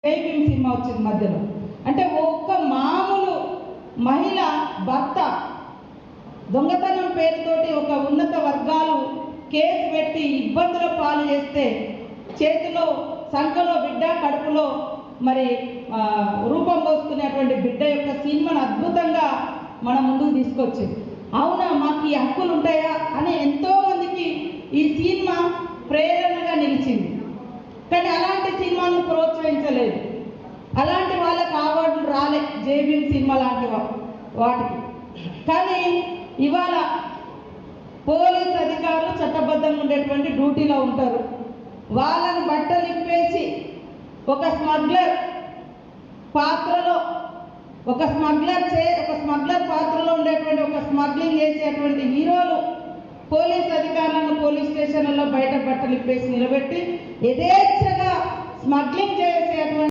Jaibhim cinema వచ్చింది మధ్యలో. అంటే ఒక్క మామూలు మహిళ భర్త దొంగతనం పేరుతోటి ఒక ఉన్నత వర్గాలు కేసు పెట్టి ఇబ్బందుల పాలు చేస్తే చేతిలో సంఖలో బిడ్డ, కడుపులో మరి రూపం పోసుకునేటువంటి బిడ్డ యొక్క సినిమాను అద్భుతంగా మన ముందుకు తీసుకొచ్చింది. అవునా, మాకు ఈ హక్కులు ఉంటాయా అని ఎంతోమందికి ఈ సినిమా ప్రేరణగా నిలిచింది. కానీ అలాంటి సినిమాను ప్రోత్సహించలేదు, అలాంటి వాళ్ళకి అవార్డులు రాలే జైభీమ్ సినిమా లాంటి వాటికి. కానీ ఇవాళ పోలీస్ అధికారులు చట్టబద్ధంగా ఉండేటువంటి డ్యూటీలో ఉంటారు. వాళ్ళని బట్టలు ఇప్పేసి ఒక స్మగ్లర్ పాత్రలో ఒక స్మగ్లర్ పాత్రలో ఉండేటువంటి ఒక స్మగ్లింగ్ చేసేటువంటి హీరోలు పోలీస్ అధికారులను పోలీస్ స్టేషన్లలో బయట బట్టలు ఇప్పేసి నిలబెట్టి యథేచ్ఛగా స్మగ్లింగ్ చేసేటువంటి